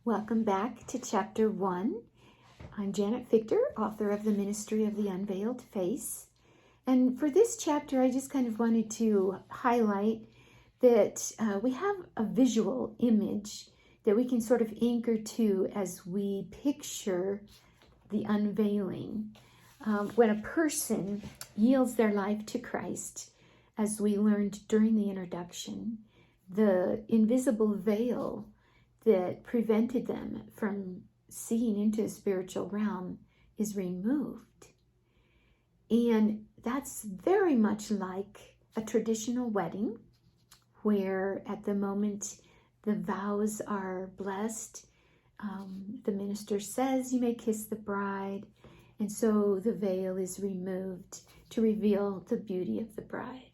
Welcome back to Chapter 1. I'm Janet Fichter, author of the Ministry of the Unveiled Face. And for this chapter, I just kind of wanted to highlight that we have a visual image that we can sort of anchor to as we picture the unveiling. When a person yields their life to Christ, as we learned during the introduction, the invisible veil that prevented them from seeing into the spiritual realm is removed. And that's very much like a traditional wedding, where at the moment the vows are blessed, the minister says you may kiss the bride, and so the veil is removed to reveal the beauty of the bride.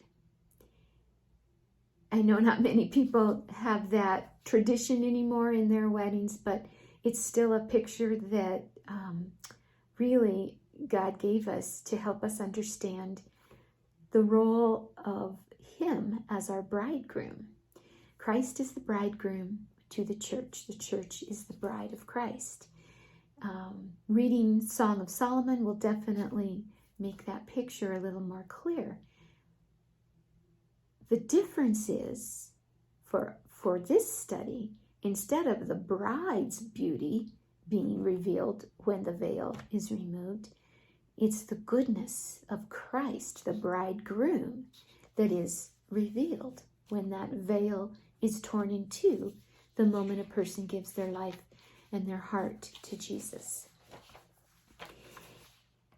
I know not many people have that tradition anymore in their weddings, but it's still a picture that really God gave us to help us understand the role of Him as our bridegroom. Christ is the bridegroom to the church. The church is the bride of Christ. Reading Song of Solomon will definitely make that picture a little more clear. The difference is, for this study, instead of the bride's beauty being revealed when the veil is removed, it's the goodness of Christ, the bridegroom, that is revealed when that veil is torn in two the moment a person gives their life and their heart to Jesus.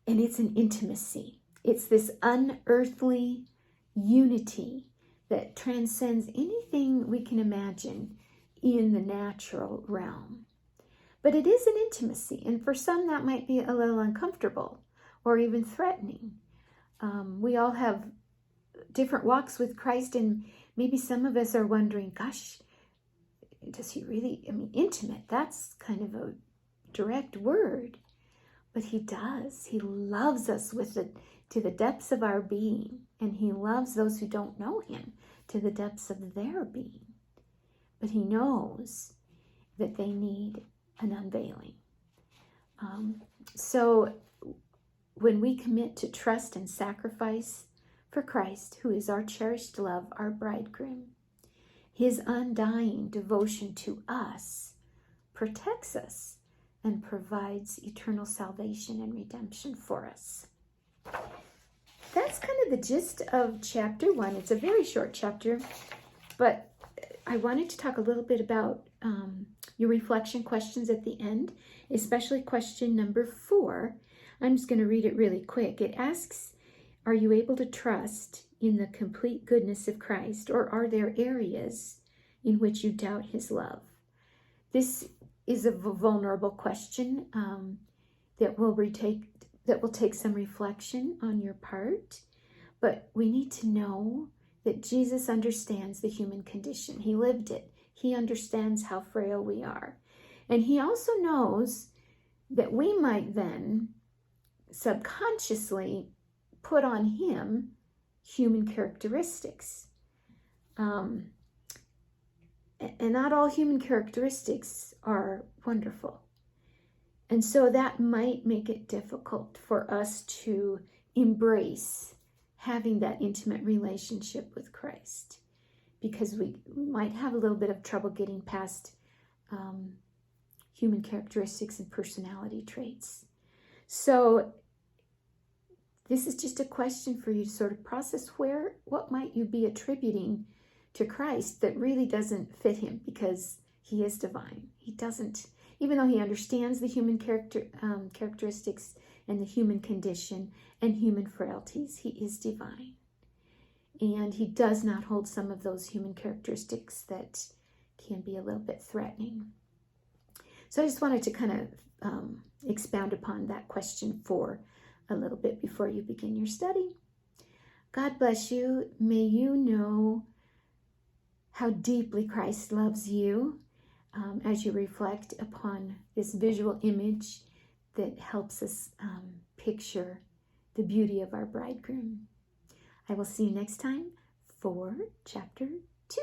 And it's an intimacy. It's this unearthly unity that transcends anything we can imagine in the natural realm. But it is an intimacy, and for some that might be a little uncomfortable or even threatening. We all have different walks with Christ, and maybe some of us are wondering, gosh, does He really, intimate, that's kind of a direct word. But He does. He loves us to the depths of our being, and He loves those who don't know Him to the depths of their being. But He knows that they need an unveiling. So when we commit to trust and sacrifice for Christ, who is our cherished love, our bridegroom, His undying devotion to us protects us and provides eternal salvation and redemption for us. That's kind of the gist of chapter 1. It's a very short chapter, but I wanted to talk a little bit about your reflection questions at the end, especially question number 4. I'm just going to read it really quick. It asks, are you able to trust in the complete goodness of Christ, or are there areas in which you doubt His love? This is a vulnerable question that will take some reflection on your part, but we need to know that Jesus understands the human condition. He lived it. He understands how frail we are. And He also knows that we might then subconsciously put on Him human characteristics. And not all human characteristics are wonderful. And so that might make it difficult for us to embrace having that intimate relationship with Christ, because we might have a little bit of trouble getting past human characteristics and personality traits. So this is just a question for you to sort of process what might you be attributing to Christ that really doesn't fit Him, because He is divine. He doesn't, even though He understands the human characteristics and the human condition and human frailties, He is divine. And He does not hold some of those human characteristics that can be a little bit threatening. So I just wanted to kind of expound upon that question 4 a little bit before you begin your study. God bless you. May you know how deeply Christ loves you as you reflect upon this visual image that helps us picture the beauty of our bridegroom. I will see you next time for chapter 2.